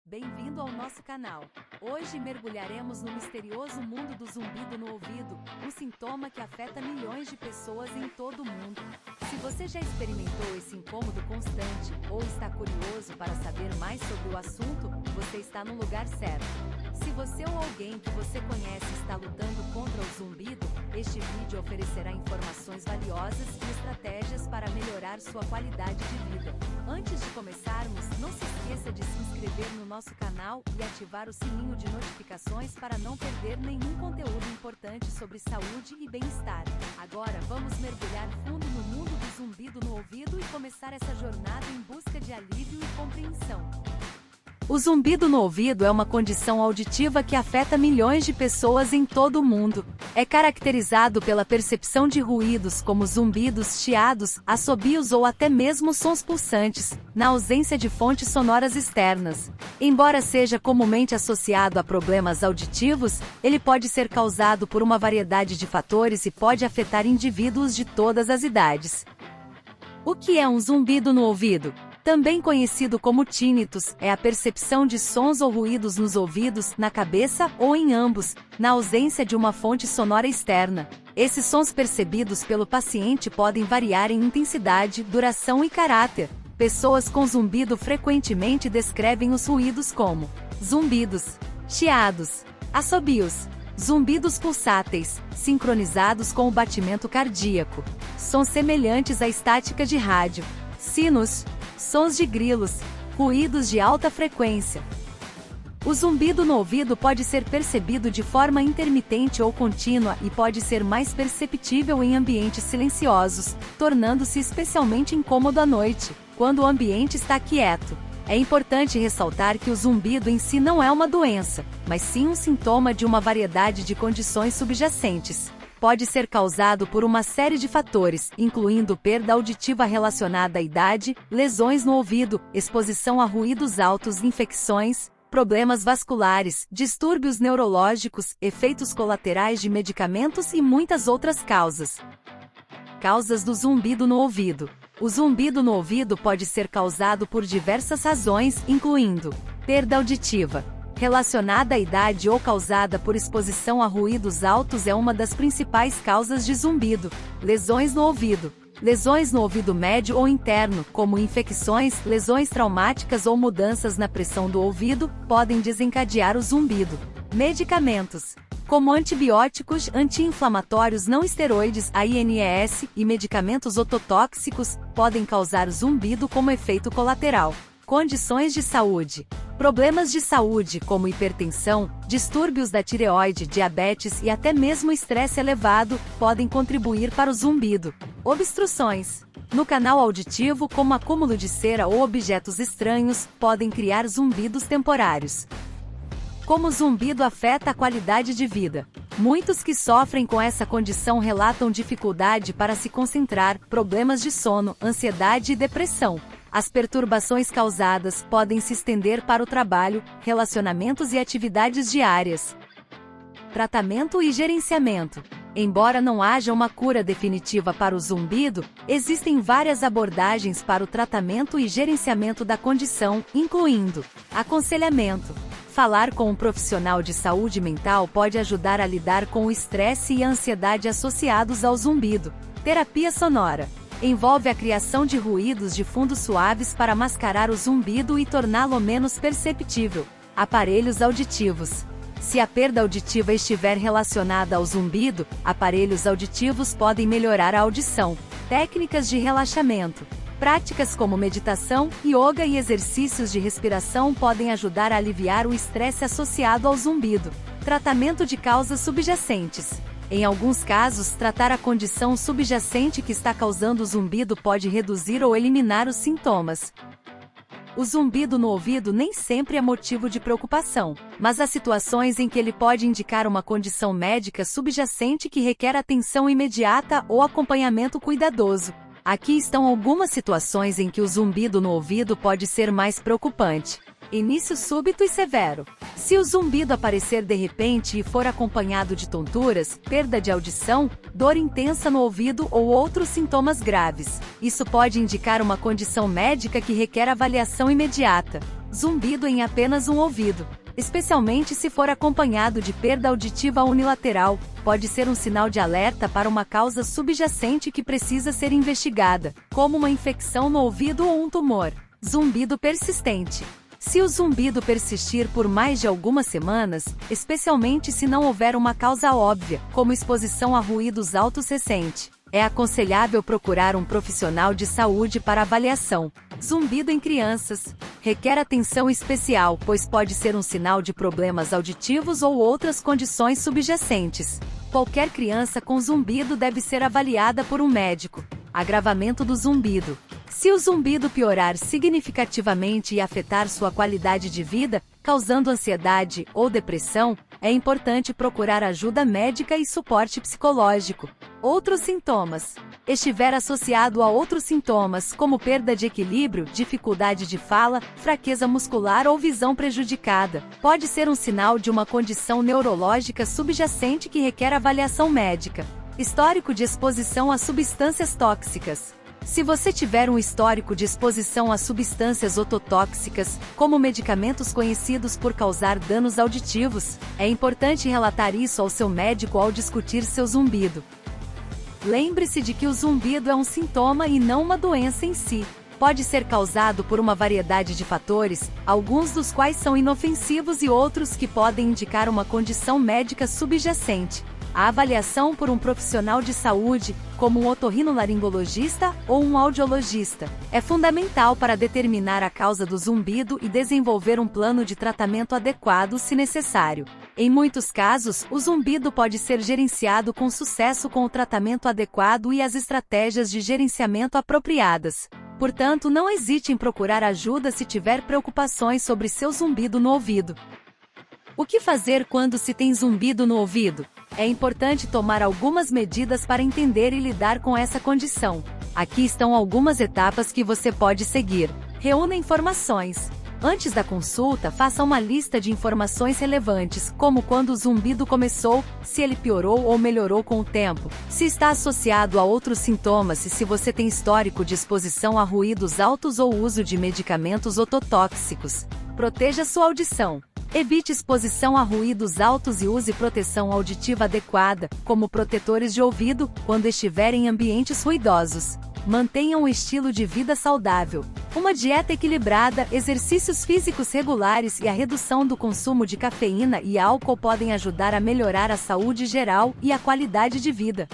Bem-vindo ao nosso canal. Hoje mergulharemos no misterioso mundo do zumbido no ouvido, um sintoma que afeta milhões de pessoas em todo o mundo. Se você já experimentou esse incômodo constante ou está curioso para saber mais sobre o assunto, você está no lugar certo. Se você ou alguém que você conhece está lutando contra o zumbido, este vídeo oferecerá informações valiosas e estratégias para melhorar sua qualidade de vida. Antes de começarmos, não se esqueça de se inscrever no nosso canal e ativar o sininho de notificações para não perder nenhum conteúdo importante sobre saúde e bem-estar. Agora vamos mergulhar fundo no mundo do zumbido no ouvido e começar essa jornada em busca de alívio e compreensão. O zumbido no ouvido é uma condição auditiva que afeta milhões de pessoas em todo o mundo. É caracterizado pela percepção de ruídos como zumbidos, chiados, assobios ou até mesmo sons pulsantes, na ausência de fontes sonoras externas. Embora seja comumente associado a problemas auditivos, ele pode ser causado por uma variedade de fatores e pode afetar indivíduos de todas as idades. O que é um zumbido no ouvido? Também conhecido como tinnitus, é a percepção de sons ou ruídos nos ouvidos, na cabeça ou em ambos, na ausência de uma fonte sonora externa. Esses sons percebidos pelo paciente podem variar em intensidade, duração e caráter. Pessoas com zumbido frequentemente descrevem os ruídos como zumbidos, chiados, assobios, zumbidos pulsáteis, sincronizados com o batimento cardíaco, sons semelhantes à estática de rádio, sinos, sons de grilos, ruídos de alta frequência. O zumbido no ouvido pode ser percebido de forma intermitente ou contínua e pode ser mais perceptível em ambientes silenciosos, tornando-se especialmente incômodo à noite, quando o ambiente está quieto. É importante ressaltar que o zumbido em si não é uma doença, mas sim um sintoma de uma variedade de condições subjacentes. Pode ser causado por uma série de fatores, incluindo perda auditiva relacionada à idade, lesões no ouvido, exposição a ruídos altos, infecções, problemas vasculares, distúrbios neurológicos, efeitos colaterais de medicamentos e muitas outras causas. Causas do zumbido no ouvido. O zumbido no ouvido pode ser causado por diversas razões, incluindo perda auditiva relacionada à idade ou causada por exposição a ruídos altos é uma das principais causas de zumbido. Lesões no ouvido. Lesões no ouvido médio ou interno, como infecções, lesões traumáticas ou mudanças na pressão do ouvido, podem desencadear o zumbido. Medicamentos, como antibióticos, anti-inflamatórios não esteroides (ANES) e medicamentos ototóxicos, podem causar zumbido como efeito colateral. Condições de saúde. Problemas de saúde como hipertensão, distúrbios da tireoide, diabetes e até mesmo estresse elevado podem contribuir para o zumbido. Obstruções no canal auditivo, como acúmulo de cera ou objetos estranhos, podem criar zumbidos temporários. Como o zumbido afeta a qualidade de vida? Muitos que sofrem com essa condição relatam dificuldade para se concentrar, problemas de sono, ansiedade e depressão. As perturbações causadas podem se estender para o trabalho, relacionamentos e atividades diárias. Tratamento e gerenciamento. Embora não haja uma cura definitiva para o zumbido, existem várias abordagens para o tratamento e gerenciamento da condição, incluindo aconselhamento. Falar com um profissional de saúde mental pode ajudar a lidar com o estresse e a ansiedade associados ao zumbido. Terapia sonora. Envolve a criação de ruídos de fundo suaves para mascarar o zumbido e torná-lo menos perceptível. Aparelhos auditivos. Se a perda auditiva estiver relacionada ao zumbido, aparelhos auditivos podem melhorar a audição. Técnicas de relaxamento. Práticas como meditação, yoga e exercícios de respiração podem ajudar a aliviar o estresse associado ao zumbido. Tratamento de causas subjacentes. Em alguns casos, tratar a condição subjacente que está causando o zumbido pode reduzir ou eliminar os sintomas. O zumbido no ouvido nem sempre é motivo de preocupação, mas há situações em que ele pode indicar uma condição médica subjacente que requer atenção imediata ou acompanhamento cuidadoso. Aqui estão algumas situações em que o zumbido no ouvido pode ser mais preocupante. Início súbito e severo. Se o zumbido aparecer de repente e for acompanhado de tonturas, perda de audição, dor intensa no ouvido ou outros sintomas graves, isso pode indicar uma condição médica que requer avaliação imediata. Zumbido em apenas um ouvido, especialmente se for acompanhado de perda auditiva unilateral, pode ser um sinal de alerta para uma causa subjacente que precisa ser investigada, como uma infecção no ouvido ou um tumor. Zumbido persistente. Se o zumbido persistir por mais de algumas semanas, especialmente se não houver uma causa óbvia, como exposição a ruídos altos recente, é aconselhável procurar um profissional de saúde para avaliação. Zumbido em crianças. Requer atenção especial, pois pode ser um sinal de problemas auditivos ou outras condições subjacentes. Qualquer criança com zumbido deve ser avaliada por um médico. Agravamento do zumbido. Se o zumbido piorar significativamente e afetar sua qualidade de vida, causando ansiedade ou depressão, é importante procurar ajuda médica e suporte psicológico. Outros sintomas. Estiver associado a outros sintomas, como perda de equilíbrio, dificuldade de fala, fraqueza muscular ou visão prejudicada, pode ser um sinal de uma condição neurológica subjacente que requer avaliação médica. Histórico de exposição a substâncias tóxicas. Se você tiver um histórico de exposição a substâncias ototóxicas, como medicamentos conhecidos por causar danos auditivos, é importante relatar isso ao seu médico ao discutir seu zumbido. Lembre-se de que o zumbido é um sintoma e não uma doença em si. Pode ser causado por uma variedade de fatores, alguns dos quais são inofensivos e outros que podem indicar uma condição médica subjacente. A avaliação por um profissional de saúde, como um otorrinolaringologista ou um audiologista, é fundamental para determinar a causa do zumbido e desenvolver um plano de tratamento adequado se necessário. Em muitos casos, o zumbido pode ser gerenciado com sucesso com o tratamento adequado e as estratégias de gerenciamento apropriadas. Portanto, não hesite em procurar ajuda se tiver preocupações sobre seu zumbido no ouvido. O que fazer quando se tem zumbido no ouvido? É importante tomar algumas medidas para entender e lidar com essa condição. Aqui estão algumas etapas que você pode seguir. Reúna informações. Antes da consulta, faça uma lista de informações relevantes, como quando o zumbido começou, se ele piorou ou melhorou com o tempo, se está associado a outros sintomas e se você tem histórico de exposição a ruídos altos ou uso de medicamentos ototóxicos. Proteja sua audição. Evite exposição a ruídos altos e use proteção auditiva adequada, como protetores de ouvido, quando estiver em ambientes ruidosos. Mantenha um estilo de vida saudável. Uma dieta equilibrada, exercícios físicos regulares e a redução do consumo de cafeína e álcool podem ajudar a melhorar a saúde geral e a qualidade de vida.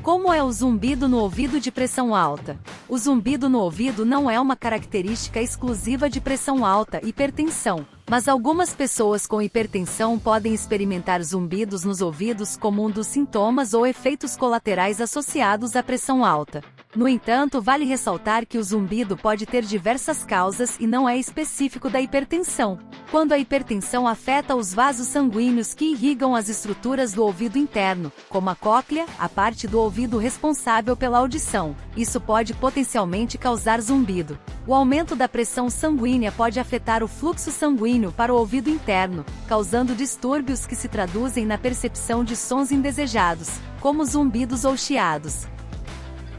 Como é o zumbido no ouvido de pressão alta? O zumbido no ouvido não é uma característica exclusiva de pressão alta e hipertensão, mas algumas pessoas com hipertensão podem experimentar zumbidos nos ouvidos como um dos sintomas ou efeitos colaterais associados à pressão alta. No entanto, vale ressaltar que o zumbido pode ter diversas causas e não é específico da hipertensão. Quando a hipertensão afeta os vasos sanguíneos que irrigam as estruturas do ouvido interno, como a cóclea, a parte do ouvido responsável pela audição, isso pode potencialmente causar zumbido. O aumento da pressão sanguínea pode afetar o fluxo sanguíneo para o ouvido interno, causando distúrbios que se traduzem na percepção de sons indesejados, como zumbidos ou chiados.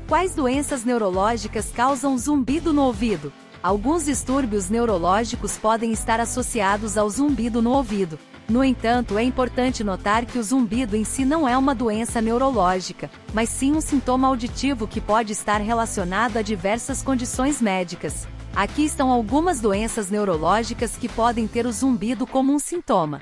Quais doenças neurológicas causam zumbido no ouvido? Alguns distúrbios neurológicos podem estar associados ao zumbido no ouvido. No entanto, é importante notar que o zumbido em si não é uma doença neurológica, mas sim um sintoma auditivo que pode estar relacionado a diversas condições médicas. Aqui estão algumas doenças neurológicas que podem ter o zumbido como um sintoma.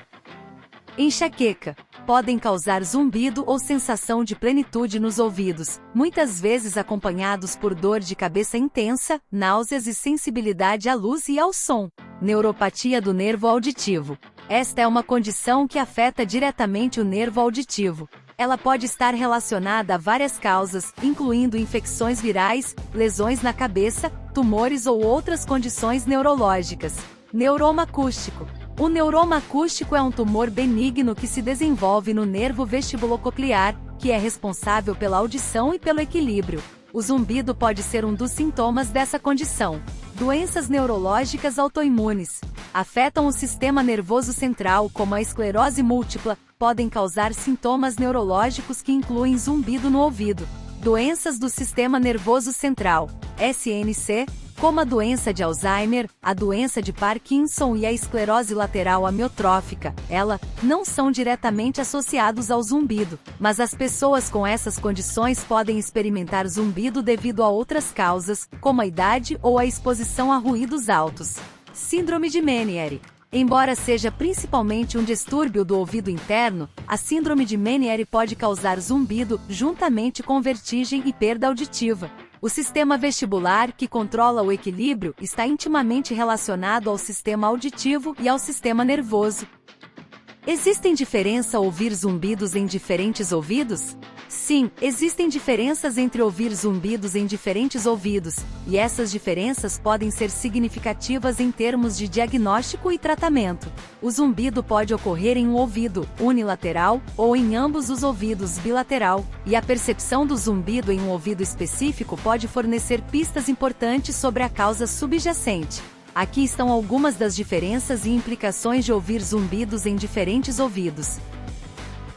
Enxaqueca. Podem causar zumbido ou sensação de plenitude nos ouvidos, muitas vezes acompanhados por dor de cabeça intensa, náuseas e sensibilidade à luz e ao som. Neuropatia do nervo auditivo. Esta é uma condição que afeta diretamente o nervo auditivo. Ela pode estar relacionada a várias causas, incluindo infecções virais, lesões na cabeça, tumores ou outras condições neurológicas. Neuroma acústico. O neuroma acústico é um tumor benigno que se desenvolve no nervo vestibulococlear, que é responsável pela audição e pelo equilíbrio. O zumbido pode ser um dos sintomas dessa condição. Doenças neurológicas autoimunes. Afetam o sistema nervoso central, como a esclerose múltipla, podem causar sintomas neurológicos que incluem zumbido no ouvido. Doenças do sistema nervoso central, SNC, como a doença de Alzheimer, a doença de Parkinson e a esclerose lateral amiotrófica. Elas não são diretamente associados ao zumbido, mas as pessoas com essas condições podem experimentar zumbido devido a outras causas, como a idade ou a exposição a ruídos altos. Síndrome de Meniere. Embora seja principalmente um distúrbio do ouvido interno, a síndrome de Meniere pode causar zumbido, juntamente com vertigem e perda auditiva. O sistema vestibular, que controla o equilíbrio, está intimamente relacionado ao sistema auditivo e ao sistema nervoso. Existem diferenças ao ouvir zumbidos em diferentes ouvidos? Sim, existem diferenças entre ouvir zumbidos em diferentes ouvidos, e essas diferenças podem ser significativas em termos de diagnóstico e tratamento. O zumbido pode ocorrer em um ouvido unilateral ou em ambos os ouvidos bilateral, e a percepção do zumbido em um ouvido específico pode fornecer pistas importantes sobre a causa subjacente. Aqui estão algumas das diferenças e implicações de ouvir zumbidos em diferentes ouvidos.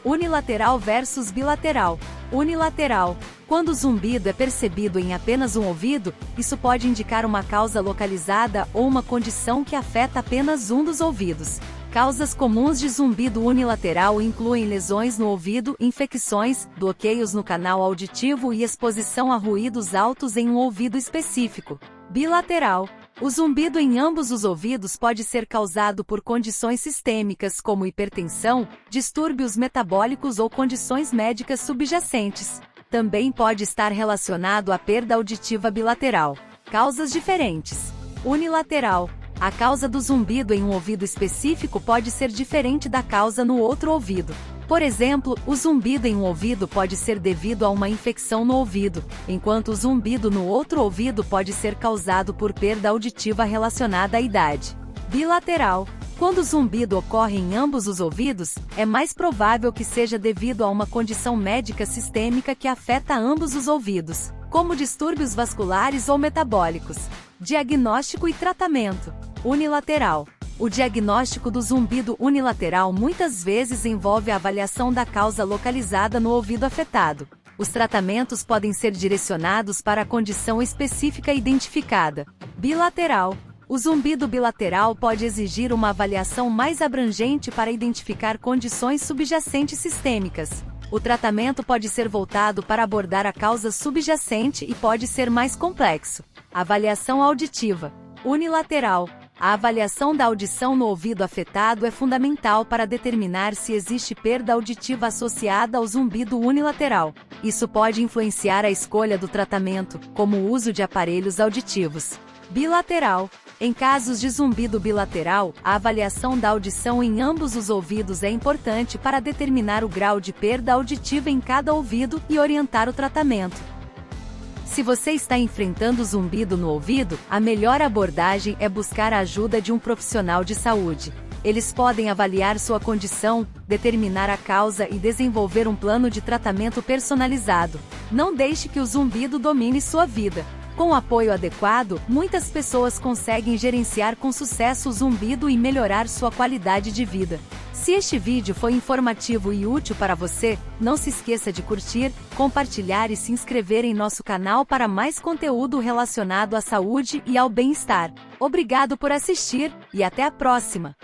Unilateral versus bilateral. Unilateral. Quando o zumbido é percebido em apenas um ouvido, isso pode indicar uma causa localizada ou uma condição que afeta apenas um dos ouvidos. Causas comuns de zumbido unilateral incluem lesões no ouvido, infecções, bloqueios no canal auditivo e exposição a ruídos altos em um ouvido específico. Bilateral. O zumbido em ambos os ouvidos pode ser causado por condições sistêmicas como hipertensão, distúrbios metabólicos ou condições médicas subjacentes. Também pode estar relacionado à perda auditiva bilateral. Causas diferentes. Unilateral. A causa do zumbido em um ouvido específico pode ser diferente da causa no outro ouvido. Por exemplo, o zumbido em um ouvido pode ser devido a uma infecção no ouvido, enquanto o zumbido no outro ouvido pode ser causado por perda auditiva relacionada à idade. Bilateral. Quando o zumbido ocorre em ambos os ouvidos, é mais provável que seja devido a uma condição médica sistêmica que afeta ambos os ouvidos, como distúrbios vasculares ou metabólicos. Diagnóstico e tratamento. Unilateral. O diagnóstico do zumbido unilateral muitas vezes envolve a avaliação da causa localizada no ouvido afetado. Os tratamentos podem ser direcionados para a condição específica identificada. Bilateral. O zumbido bilateral pode exigir uma avaliação mais abrangente para identificar condições subjacentes sistêmicas. O tratamento pode ser voltado para abordar a causa subjacente e pode ser mais complexo. Avaliação auditiva. Unilateral. A avaliação da audição no ouvido afetado é fundamental para determinar se existe perda auditiva associada ao zumbido unilateral. Isso pode influenciar a escolha do tratamento, como o uso de aparelhos auditivos. Bilateral. Em casos de zumbido bilateral, a avaliação da audição em ambos os ouvidos é importante para determinar o grau de perda auditiva em cada ouvido e orientar o tratamento. Se você está enfrentando zumbido no ouvido, a melhor abordagem é buscar a ajuda de um profissional de saúde. Eles podem avaliar sua condição, determinar a causa e desenvolver um plano de tratamento personalizado. Não deixe que o zumbido domine sua vida. Com o apoio adequado, muitas pessoas conseguem gerenciar com sucesso o zumbido e melhorar sua qualidade de vida. Se este vídeo foi informativo e útil para você, não se esqueça de curtir, compartilhar e se inscrever em nosso canal para mais conteúdo relacionado à saúde e ao bem-estar. Obrigado por assistir, e até a próxima!